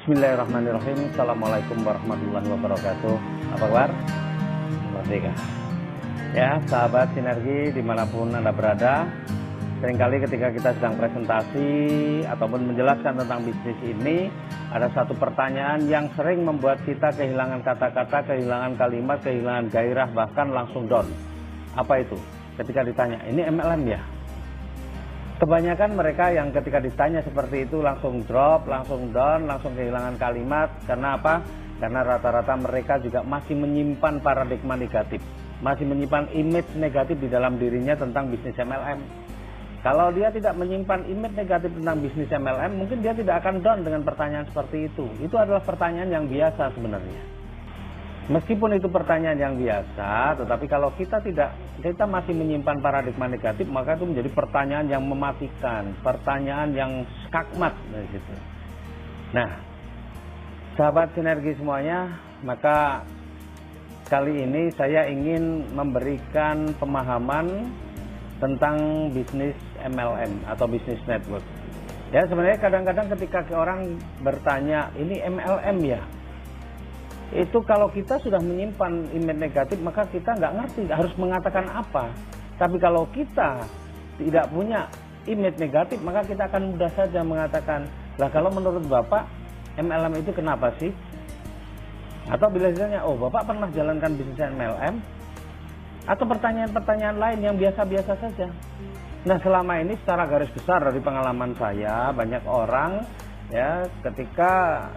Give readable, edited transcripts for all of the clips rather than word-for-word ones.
Bismillahirrahmanirrahim. Assalamualaikum warahmatullahi wabarakatuh. Apa kabar? Merdeka. Ya, sahabat sinergi dimanapun Anda berada. Seringkali ketika kita sedang presentasi ataupun menjelaskan tentang bisnis ini, ada satu pertanyaan yang sering membuat kita kehilangan kata-kata, kehilangan kalimat, kehilangan gairah, bahkan langsung down. Apa itu? Ketika ditanya, ini MLM ya? Kebanyakan mereka yang ketika ditanya seperti itu langsung drop, langsung down, langsung kehilangan kalimat. Karena apa? Karena rata-rata mereka juga masih menyimpan paradigma negatif, masih menyimpan image negatif di dalam dirinya tentang bisnis MLM. Kalau dia tidak menyimpan image negatif tentang bisnis MLM, mungkin dia tidak akan down dengan pertanyaan seperti itu. Itu adalah pertanyaan yang biasa sebenarnya. Meskipun itu pertanyaan yang biasa, tetapi kalau kita masih menyimpan paradigma negatif, maka itu menjadi pertanyaan yang mematikan, pertanyaan yang skakmat. Nah, sahabat sinergi semuanya, maka kali ini saya ingin memberikan pemahaman tentang bisnis MLM atau bisnis network. Ya, sebenarnya kadang-kadang ketika orang bertanya, ini MLM ya? Itu kalau kita sudah menyimpan image negatif, maka kita nggak ngerti harus mengatakan apa. Tapi kalau kita tidak punya image negatif, maka kita akan mudah saja mengatakan, lah kalau menurut Bapak MLM itu kenapa sih? Atau bila ditanya, oh Bapak pernah jalankan bisnis MLM? Atau pertanyaan-pertanyaan lain yang biasa-biasa saja. Nah, selama ini secara garis besar dari pengalaman saya, banyak orang ya ketika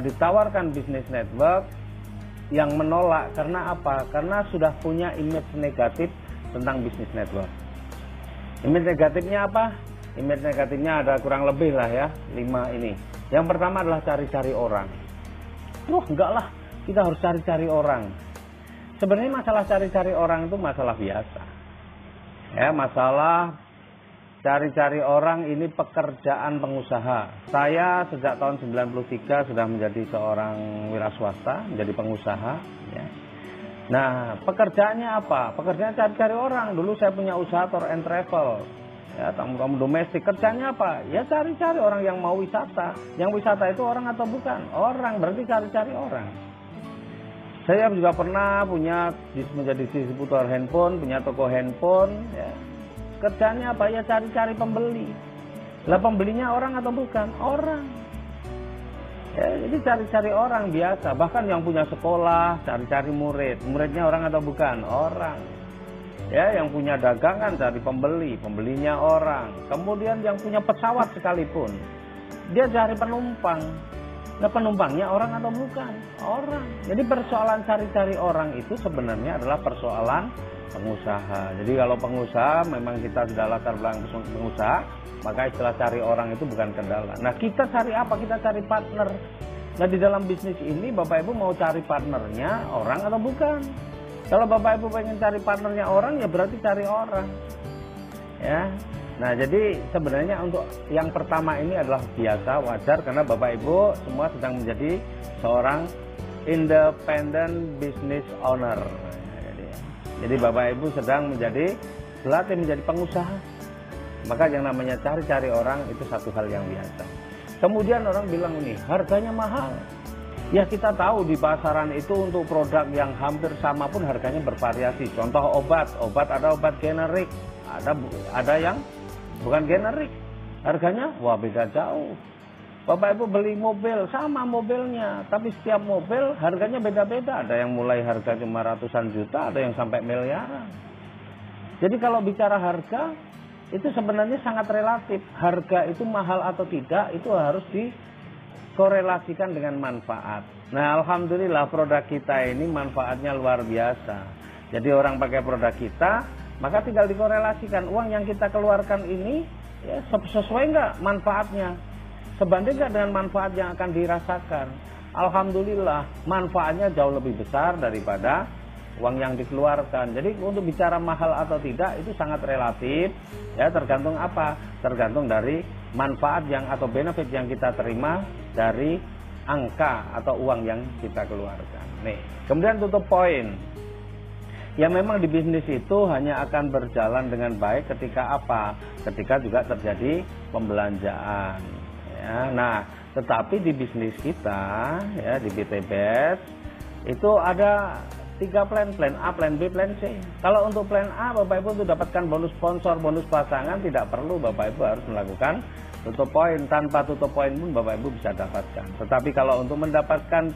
ditawarkan bisnis network yang menolak. Karena apa? Karena sudah punya image negatif tentang bisnis network. Image negatifnya apa? Image negatifnya ada kurang lebih lah ya, 5 ini. Yang pertama adalah cari-cari orang. Wah enggak lah, kita harus cari-cari orang. Sebenarnya masalah cari-cari orang itu masalah biasa ya, masalah cari-cari orang ini pekerjaan pengusaha. Saya sejak tahun 93 sudah menjadi seorang wira swasta, menjadi pengusaha. Ya. Nah, pekerjaannya apa? Pekerjaannya cari-cari orang. Dulu saya punya usaha tour and travel, ya, tamu-tamu domestik. Kerjanya apa? Ya cari-cari orang yang mau wisata. Yang wisata itu orang atau bukan? Orang, berarti cari-cari orang. Saya juga pernah menjadi distributor handphone, punya toko handphone. Ya. Kerjanya apa? Ya cari-cari pembeli. Lah pembelinya orang atau bukan? Orang. Ya, jadi cari-cari orang biasa. Bahkan yang punya sekolah, cari-cari murid. Muridnya orang atau bukan? Orang. Ya, yang punya dagangan cari pembeli. Pembelinya orang. Kemudian yang punya pesawat sekalipun, dia cari penumpang. Nah, penumpangnya orang atau bukan? Orang. Jadi persoalan cari-cari orang itu sebenarnya adalah persoalan pengusaha. Jadi kalau pengusaha memang kita sudah latar belakang pengusaha, maka istilah cari orang itu bukan kendala. Nah, kita cari apa? Kita cari partner. Nah, di dalam bisnis ini Bapak Ibu mau cari partnernya orang atau bukan? Kalau Bapak Ibu pengen cari partnernya orang, ya berarti cari orang. Ya. Nah, jadi sebenarnya untuk yang pertama ini adalah biasa, wajar, karena Bapak Ibu semua sedang menjadi seorang independent business owner. Jadi Bapak Ibu sedang berlatih menjadi pengusaha. Maka yang namanya cari-cari orang itu satu hal yang biasa. Kemudian orang bilang ini, harganya mahal. Ya kita tahu di pasaran itu untuk produk yang hampir sama pun harganya bervariasi. Contoh obat ada obat generik, ada yang bukan generik. Harganya wah beda jauh. Bapak Ibu beli mobil, sama mobilnya, tapi setiap mobil harganya beda-beda. Ada yang mulai harga cuma ratusan juta, ada yang sampai miliaran. Jadi kalau bicara harga, itu sebenarnya sangat relatif. Harga itu mahal atau tidak, itu harus dikorelasikan dengan manfaat. Nah, alhamdulillah produk kita ini manfaatnya luar biasa. Jadi orang pakai produk kita, maka tinggal dikorelasikan. Uang yang kita keluarkan ini ya, sesuai nggak manfaatnya? Sebanding nggak dengan manfaat yang akan dirasakan? Alhamdulillah manfaatnya jauh lebih besar daripada uang yang dikeluarkan. Jadi untuk bicara mahal atau tidak itu sangat relatif. Ya tergantung apa? Tergantung dari manfaat yang atau benefit yang kita terima dari angka atau uang yang kita keluarkan. Nih, kemudian tutup poin. Ya memang di bisnis itu hanya akan berjalan dengan baik ketika apa? Ketika juga terjadi pembelanjaan. Ya, nah Tetapi di bisnis kita, ya di BTBS, itu ada 3 plan A, plan B, plan C. Kalau untuk plan A, Bapak Ibu untuk dapatkan bonus sponsor, bonus pasangan, tidak perlu Bapak Ibu harus melakukan tutup poin. Tanpa tutup poin pun Bapak Ibu bisa dapatkan. Tetapi kalau untuk mendapatkan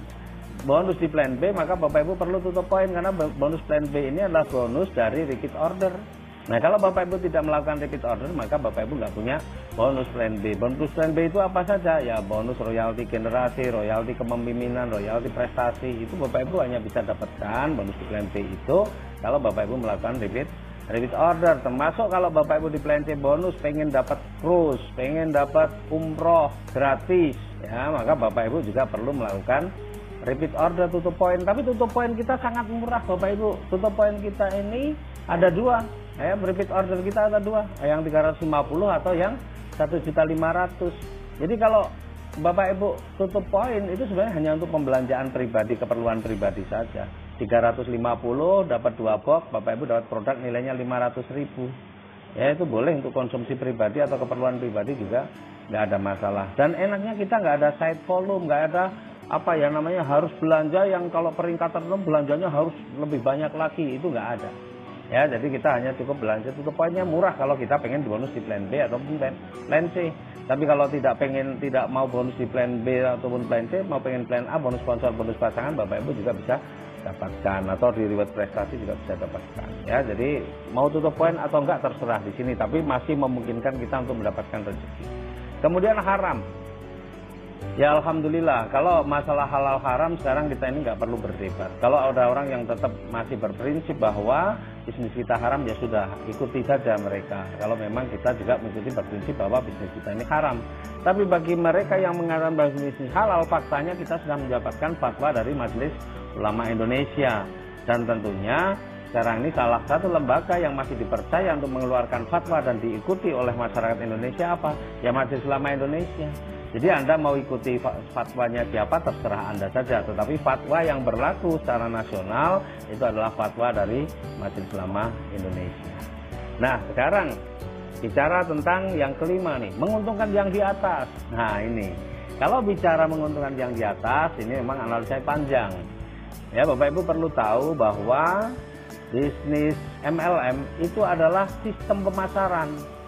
bonus di plan B, maka Bapak Ibu perlu tutup poin, karena bonus plan B ini adalah bonus dari repeat order. Nah, kalau Bapak Ibu tidak melakukan repeat order, maka Bapak Ibu nggak punya bonus plan B. Bonus plan B itu apa saja? Ya, bonus royalti generasi, royalti kepemimpinan, royalti prestasi. Itu Bapak Ibu hanya bisa dapatkan bonus di plan B itu kalau Bapak Ibu melakukan repeat order. Termasuk kalau Bapak Ibu di plan C bonus pengen dapat cruise, pengen dapat umroh gratis, ya, maka Bapak Ibu juga perlu melakukan repeat order tutup poin. Tapi tutup poin kita sangat murah Bapak Ibu. Tutup poin kita ini ada 2. Repeat order kita ada 2, yang 350 atau yang 1.500.000. Jadi kalau Bapak Ibu tutup poin itu sebenarnya hanya untuk pembelanjaan pribadi, keperluan pribadi saja. 350 dapat 2 box, Bapak Ibu dapat produk nilainya 500.000. Ya, itu boleh untuk konsumsi pribadi atau keperluan pribadi juga nggak ada masalah. Dan enaknya kita nggak ada side volume, nggak ada apa ya namanya harus belanja yang kalau peringkat tertentu belanjanya harus lebih banyak lagi, itu nggak ada. Ya, jadi kita hanya cukup belanja tutup poinnya murah kalau kita pengen bonus di plan B ataupun plan C. Tapi kalau tidak mau bonus di plan B ataupun plan C, mau pengen plan A, bonus sponsor, bonus pasangan, Bapak Ibu juga bisa dapatkan, atau di reward prestasi juga bisa dapatkan. Ya, jadi mau tutup poin atau enggak terserah di sini, tapi masih memungkinkan kita untuk mendapatkan rezeki. Kemudian haram. Ya, alhamdulillah, kalau masalah halal haram sekarang kita ini nggak perlu berdebat. Kalau ada orang yang tetap masih berprinsip bahwa bisnis kita haram, ya sudah, ikuti saja mereka. Kalau memang kita juga mengikuti berprinsip bahwa bisnis kita ini haram. Tapi bagi mereka yang mengatakan bahwa bisnis halal, faktanya kita sudah mendapatkan fatwa dari Majelis Ulama Indonesia. Dan tentunya sekarang ini salah satu lembaga yang masih dipercaya untuk mengeluarkan fatwa dan diikuti oleh masyarakat Indonesia apa? Ya, Majelis Ulama Indonesia. Jadi Anda mau ikuti fatwanya siapa terserah Anda saja, tetapi fatwa yang berlaku secara nasional itu adalah fatwa dari Majelis Ulama Indonesia. Nah, sekarang bicara tentang yang kelima nih, menguntungkan yang di atas. Nah, ini kalau bicara menguntungkan yang di atas, ini memang analisanya panjang. Ya, Bapak Ibu perlu tahu bahwa bisnis MLM itu adalah sistem pemasaran.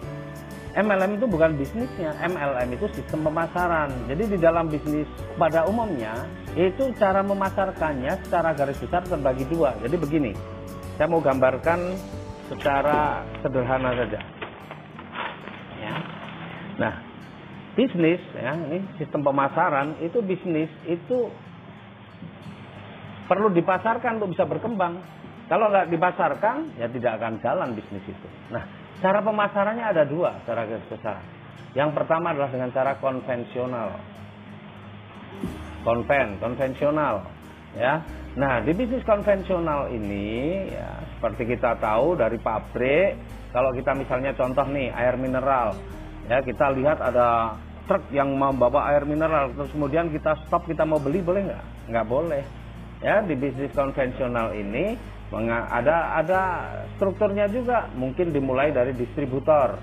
MLM itu bukan bisnisnya, MLM itu sistem pemasaran. Jadi di dalam bisnis pada umumnya, itu cara memasarkannya secara garis besar terbagi 2. Jadi begini, saya mau gambarkan secara sederhana saja. Ya. Nah, bisnis, ya, ini sistem pemasaran, itu bisnis itu perlu dipasarkan untuk bisa berkembang. Kalau nggak dipasarkan, ya tidak akan jalan bisnis itu. Nah, cara pemasarannya ada 2 secara garis besar. Yang pertama adalah dengan cara konvensional. Konvensional, ya. Nah, di bisnis konvensional ini, ya, seperti kita tahu dari pabrik, kalau kita misalnya contoh nih air mineral, ya, kita lihat ada truk yang membawa air mineral, terus kemudian kita stop, kita mau beli, boleh nggak? Nggak boleh. Ya, di bisnis konvensional ini ada strukturnya juga, mungkin dimulai dari distributor,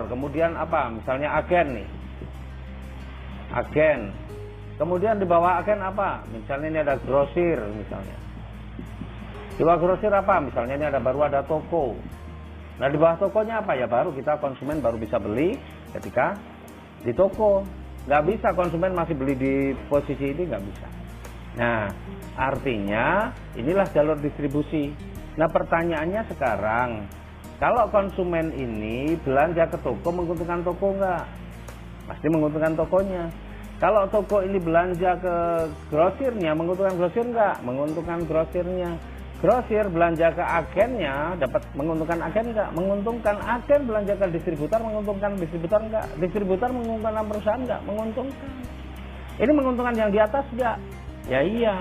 kemudian apa, misalnya agen nih, kemudian di bawah agen apa, misalnya ini ada grosir, misalnya di bawah grosir apa, misalnya ini baru ada toko. Nah, di bawah tokonya apa, ya baru kita konsumen baru bisa beli ketika di toko. Nggak bisa konsumen masih beli di posisi ini, nggak bisa. Nah, artinya inilah jalur distribusi. Nah, pertanyaannya sekarang, kalau konsumen ini belanja ke toko, menguntungkan toko nggak? Pasti menguntungkan tokonya. Kalau toko ini belanja ke grosirnya, menguntungkan grosir nggak? Menguntungkan grosirnya. Grosir belanja ke agennya, dapat menguntungkan agen nggak? Menguntungkan. Agen belanja ke distributor, menguntungkan distributor nggak? Distributor menguntungkan perusahaan nggak? Menguntungkan. Ini menguntungkan yang di atas nggak? Ya iya.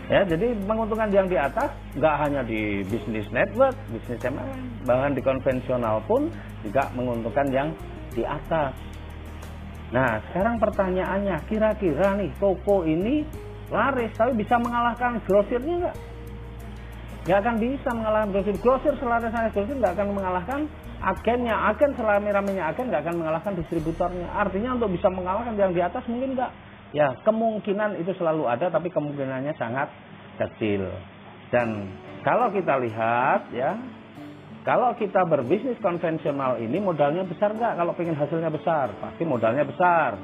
Ya, jadi menguntungkan yang di atas nggak hanya di bisnis network, bisnis MLM, bahkan di konvensional pun juga menguntungkan yang di atas. Nah, sekarang pertanyaannya, kira-kira nih toko ini laris tapi bisa mengalahkan grosirnya nggak? nggak akan bisa mengalahkan grosir. Grosir selaras grosir nggak akan mengalahkan agennya. Agen selama-lamanya agen nggak akan mengalahkan distributornya. Artinya untuk bisa mengalahkan yang di atas mungkin nggak. Ya kemungkinan itu selalu ada, tapi kemungkinannya sangat kecil. Dan kalau kita lihat ya, kalau kita berbisnis konvensional ini modalnya besar nggak? Kalau pengen hasilnya besar, pasti modalnya besar.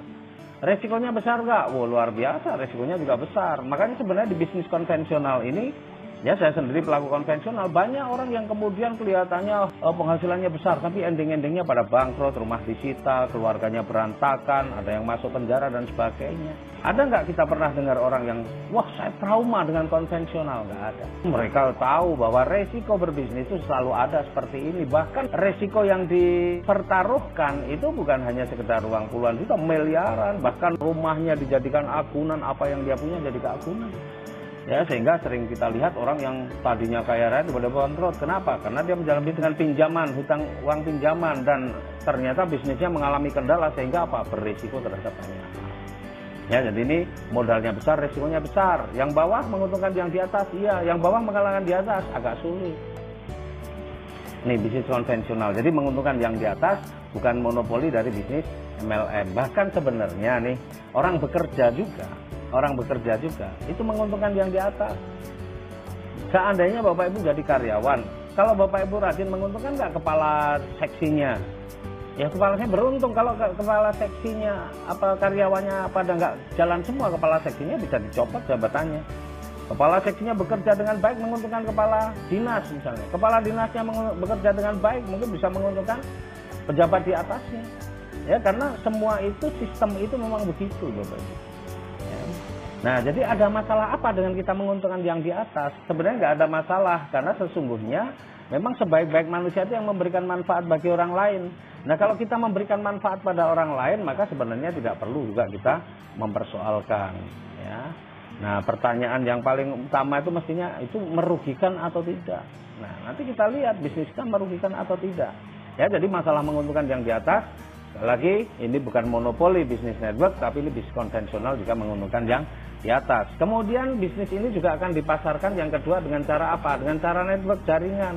Resikonya besar nggak? Wah, luar biasa, resikonya juga besar. Makanya sebenarnya di bisnis konvensional ini, ya saya sendiri pelaku konvensional, banyak orang yang kemudian kelihatannya penghasilannya besar, tapi ending-endingnya pada bangkrut, rumah disita, keluarganya berantakan, ada yang masuk penjara dan sebagainya. Ada nggak kita pernah dengar orang yang, wah saya trauma dengan konvensional? Nggak ada. Mereka tahu bahwa resiko berbisnis itu selalu ada seperti ini. Bahkan resiko yang dipertaruhkan itu bukan hanya sekedar uang puluhan juta, miliaran. Bahkan rumahnya dijadikan agunan, apa yang dia punya jadi keagunan. Ya, sehingga sering kita lihat orang yang tadinya kaya raya tiba-tiba bangkrut. Kenapa? Karena dia menjalani bisnis dengan pinjaman, hutang uang pinjaman, dan ternyata bisnisnya mengalami kendala sehingga apa? Berisiko terhadap banyak. Ya, jadi ini modalnya besar, risikonya besar. Yang bawah menguntungkan yang di atas, iya. Yang bawah mengalahkan di atas, agak sulit. Ini bisnis konvensional. Jadi menguntungkan yang di atas bukan monopoli dari bisnis MLM. Bahkan sebenarnya nih, orang bekerja juga itu menguntungkan yang di atas. Seandainya Bapak Ibu jadi karyawan, kalau Bapak Ibu rajin, menguntungkan nggak kepala seksinya? Ya kepala saya beruntung. Kalau kepala seksinya apa karyawannya pada nggak jalan semua, kepala seksinya bisa dicopot jabatannya. Kepala seksinya bekerja dengan baik, menguntungkan kepala dinas misalnya. Kepala dinasnya bekerja dengan baik, mungkin bisa menguntungkan pejabat di atasnya. Ya, karena semua itu, sistem itu memang begitu, Bapak Ibu. Ya. Nah, jadi ada masalah apa dengan kita menguntungkan yang di atas? Sebenarnya nggak ada masalah, karena sesungguhnya memang sebaik-baik manusia itu yang memberikan manfaat bagi orang lain. Nah, kalau kita memberikan manfaat pada orang lain, maka sebenarnya tidak perlu juga kita mempersoalkan. Ya. Nah, pertanyaan yang paling utama itu mestinya itu merugikan atau tidak. Nah, nanti kita lihat bisnis kita merugikan atau tidak. Ya, jadi masalah menguntungkan yang di atas, lagi ini bukan monopoli bisnis network, tapi ini bisnis konvensional juga menguntungkan yang di atas. Kemudian bisnis ini juga akan dipasarkan yang kedua dengan cara apa? Dengan cara network jaringan.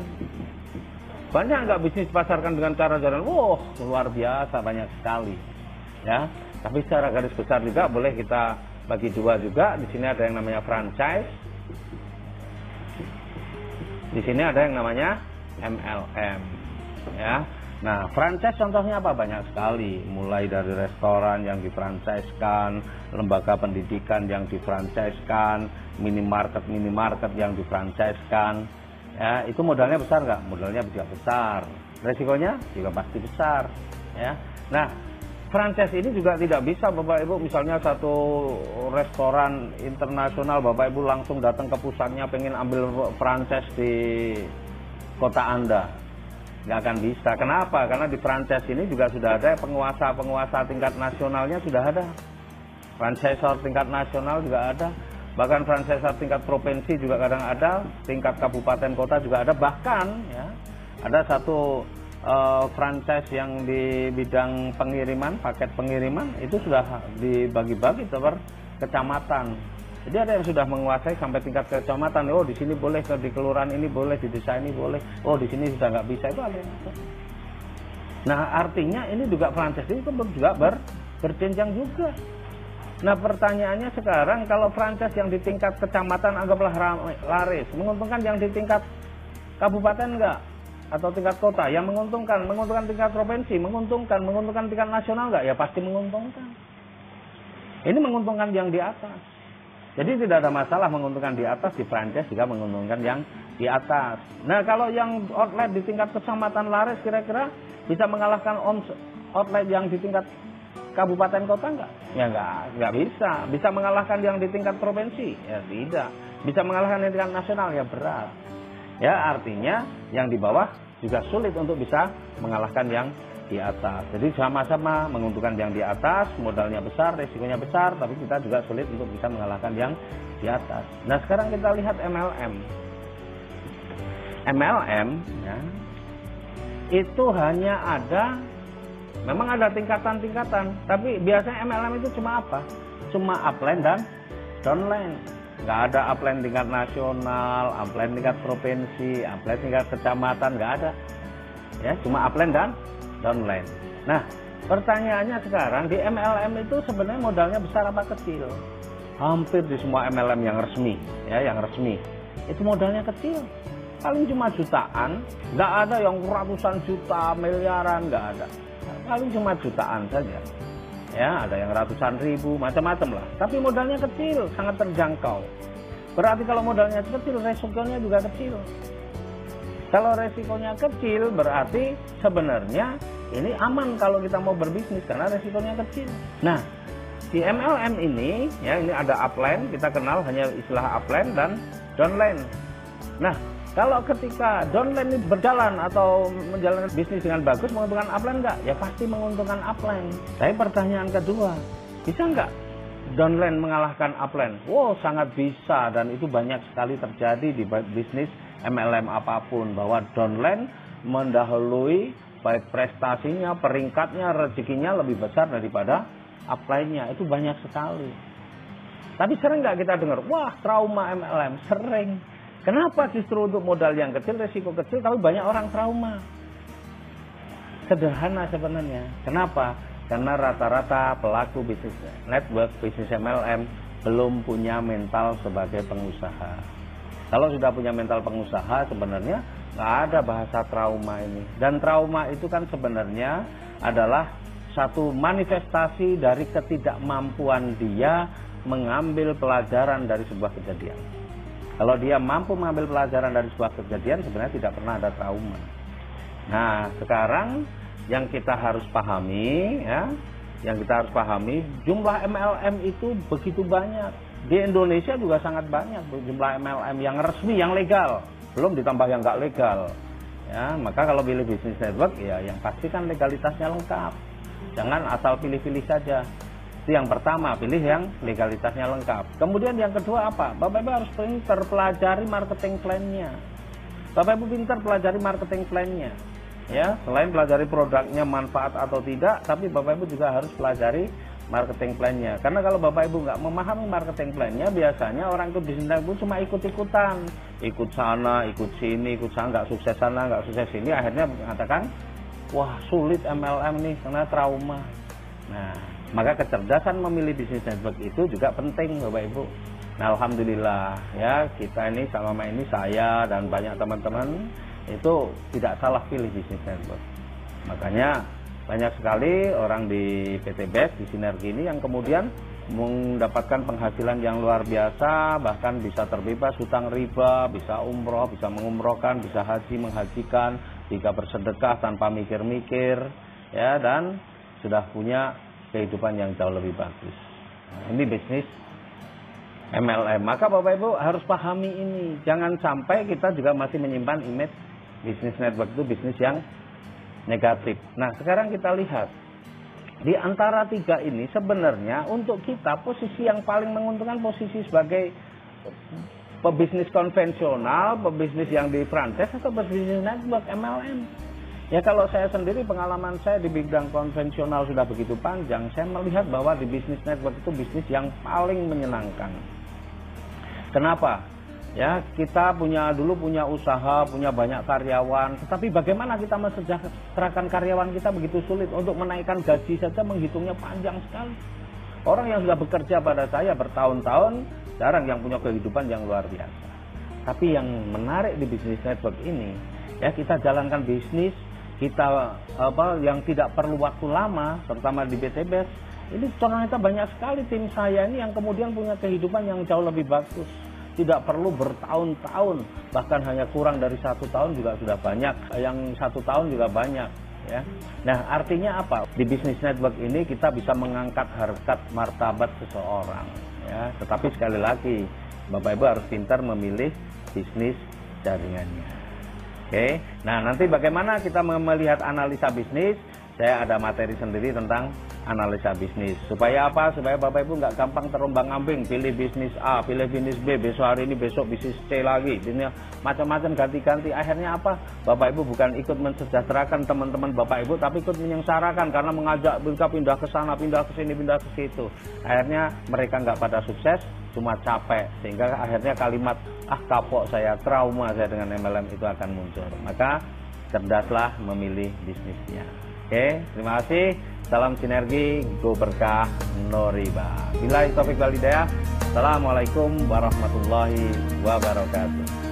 Banyak nggak bisnis dipasarkan dengan cara jaringan? Wah, luar biasa, banyak sekali. Ya, tapi secara garis besar juga boleh kita bagi dua juga. Di sini ada yang namanya franchise. Di sini ada yang namanya MLM. Ya. Nah, franchise contohnya apa? Banyak sekali. Mulai dari restoran yang difranchise-kan, lembaga pendidikan yang difranchise-kan, minimarket yang difranchise-kan. Ya, itu modalnya besar nggak? Modalnya juga besar. Resikonya juga pasti besar. Ya. Nah, franchise ini juga tidak bisa Bapak Ibu, misalnya satu restoran internasional, Bapak Ibu langsung datang ke pusatnya pengen ambil franchise di kota Anda. Nggak akan bisa. Kenapa? Karena di franchise ini juga sudah ada penguasa tingkat nasionalnya, sudah ada. Franchisor tingkat nasional juga ada. Bahkan franchisor tingkat provinsi juga kadang ada, tingkat kabupaten kota juga ada. Bahkan ya, ada satu franchise yang di bidang pengiriman, paket pengiriman itu sudah dibagi-bagi per kecamatan. Jadi ada yang sudah menguasai sampai tingkat kecamatan. Oh, di sini boleh, di kelurahan ini boleh, di desa ini boleh. Oh, di sini sudah nggak bisa, itu ada yang bisa. Nah, artinya ini juga franchise itu juga berjenjang juga. Nah, pertanyaannya sekarang, kalau franchise yang di tingkat kecamatan anggaplah laris, menguntungkan yang di tingkat kabupaten enggak? Atau tingkat kota? Yang menguntungkan tingkat provinsi, menguntungkan tingkat nasional enggak? Ya pasti menguntungkan. Ini menguntungkan yang di atas. Jadi tidak ada masalah menguntungkan di atas, di franchise juga menguntungkan yang di atas. Nah, kalau yang outlet di tingkat kecamatan laris kira-kira bisa mengalahkan outlet yang di tingkat kabupaten kota enggak? Ya enggak bisa. Bisa mengalahkan yang di tingkat provinsi? Ya tidak. Bisa mengalahkan yang di tingkat nasional? Ya berat. Ya, artinya yang di bawah juga sulit untuk bisa mengalahkan yang di atas. Jadi sama-sama menguntungkan yang di atas, modalnya besar, resikonya besar, tapi kita juga sulit untuk bisa mengalahkan yang di atas. Nah, sekarang kita lihat MLM. MLM ya, itu hanya ada, memang ada tingkatan-tingkatan, tapi biasanya MLM itu cuma apa? Cuma upline dan downline. nggak ada upline tingkat nasional, upline tingkat provinsi, upline tingkat kecamatan, nggak ada. Ya, cuma upline dan downline. Nah, pertanyaannya sekarang di MLM itu sebenarnya modalnya besar apa kecil? Hampir di semua MLM yang resmi, ya, yang resmi itu modalnya kecil, paling cuma jutaan, nggak ada yang ratusan juta, miliaran, nggak ada, paling cuma jutaan saja. Ya, ada yang ratusan ribu, macam-macam lah. Tapi modalnya kecil, sangat terjangkau. Berarti kalau modalnya kecil, resikonya juga kecil. Kalau resikonya kecil, berarti sebenarnya ini aman kalau kita mau berbisnis karena resikonya kecil. Nah, di MLM ini, ya, ini ada upline, kita kenal hanya istilah upline dan downline. Nah, kalau ketika downline ini berjalan atau menjalankan bisnis dengan bagus, menguntungkan upline enggak? Ya pasti menguntungkan upline. Tapi pertanyaan kedua, bisa enggak downline mengalahkan upline? Wow, sangat bisa, dan itu banyak sekali terjadi di bisnis MLM apapun, bahwa downline mendahului baik prestasinya, peringkatnya, rezekinya lebih besar daripada upline-nya. Itu banyak sekali. Tapi sering nggak kita dengar, wah trauma MLM? Sering. Kenapa justru untuk modal yang kecil, resiko kecil, tapi banyak orang trauma? Sederhana sebenarnya. Kenapa? Karena rata-rata pelaku bisnis network, bisnis MLM belum punya mental sebagai pengusaha. Kalau sudah punya mental pengusaha, sebenarnya nggak ada bahasa trauma ini. Dan trauma itu kan sebenarnya adalah satu manifestasi dari ketidakmampuan dia mengambil pelajaran dari sebuah kejadian. Kalau dia mampu mengambil pelajaran dari sebuah kejadian, sebenarnya tidak pernah ada trauma. Nah, sekarang yang kita harus pahami, ya, yang kita harus pahami, jumlah MLM itu begitu banyak. Di Indonesia juga sangat banyak jumlah MLM yang resmi, yang legal, belum ditambah yang nggak legal. Ya, maka kalau pilih bisnis network, ya yang pasti kan legalitasnya lengkap. Jangan asal pilih-pilih saja. Itu yang pertama, pilih yang legalitasnya lengkap. Kemudian yang kedua apa? Bapak Ibu harus pintar pelajari marketing plan-nya. Bapak Ibu pintar pelajari marketing plan-nya. Ya, selain pelajari produknya manfaat atau tidak, tapi Bapak Ibu juga harus pelajari marketing plan-nya. Karena kalau Bapak Ibu nggak memahami marketing plan-nya, biasanya orang ikut bisnis network cuma ikut-ikutan. Ikut sana, ikut sini, ikut sana, nggak sukses sana, nggak sukses sini. Akhirnya mengatakan, wah sulit MLM nih karena trauma. Nah, maka kecerdasan memilih bisnis network itu juga penting Bapak Ibu. Nah, alhamdulillah ya, kita ini selama ini, saya dan banyak teman-teman itu tidak salah pilih bisnis network. Makanya banyak sekali orang di PT BEST, di Sinergi ini yang kemudian mendapatkan penghasilan yang luar biasa, bahkan bisa terbebas hutang riba, bisa umroh, bisa mengumrohkan, bisa haji, menghajikan, bisa bersedekah tanpa mikir-mikir, ya, dan sudah punya kehidupan yang jauh lebih bagus. Nah, ini bisnis MLM. Maka Bapak Ibu harus pahami ini. Jangan sampai kita juga masih menyimpan image bisnis network itu bisnis yang negatif. Nah, sekarang kita lihat. Di antara tiga ini sebenarnya untuk kita posisi yang paling menguntungkan posisi sebagai pebisnis konvensional, pebisnis yang di franchise, atau pebisnis network MLM. Ya, kalau saya sendiri, pengalaman saya di bidang konvensional sudah begitu panjang, saya melihat bahwa di bisnis network itu bisnis yang paling menyenangkan. Kenapa? Ya, kita dulu punya usaha, punya banyak karyawan, tetapi bagaimana kita mensejahterakan karyawan kita begitu sulit. Untuk menaikkan gaji saja menghitungnya panjang sekali. Orang yang sudah bekerja pada saya bertahun-tahun, jarang yang punya kehidupan yang luar biasa. Tapi yang menarik di bisnis network ini, ya, kita jalankan bisnis kita yang tidak perlu waktu lama, terutama di PT BEST. Ini ternyata banyak sekali tim saya ini yang kemudian punya kehidupan yang jauh lebih bagus. Tidak perlu bertahun-tahun, bahkan hanya kurang dari 1 tahun juga sudah banyak. Yang 1 tahun juga banyak. Ya. Nah, artinya apa? Di bisnis network ini kita bisa mengangkat harkat martabat seseorang. Ya. Tetapi sekali lagi, Bapak Ibu harus pintar memilih bisnis jaringannya. Oke, nah nanti bagaimana kita melihat analisa bisnis, saya ada materi sendiri tentang analisa bisnis. Supaya apa? Supaya Bapak Ibu nggak gampang terombang-ambing, pilih bisnis A, pilih bisnis B, besok hari ini, besok bisnis C lagi, ini macam-macam ganti-ganti. Akhirnya apa? Bapak Ibu bukan ikut mensejahterakan teman-teman Bapak Ibu, tapi ikut menyengsarakan karena mengajak mereka pindah ke sana, pindah ke sini, pindah ke situ. Akhirnya mereka nggak pada sukses, cuma capek, sehingga akhirnya kalimat kapok saya, trauma saya dengan MLM itu akan muncul. Maka cerdaslah memilih bisnisnya. Oke, terima kasih. Salam sinergi, go berkah, no riba. Billahi taufiq wal hidayah. Assalamualaikum warahmatullahi wabarakatuh.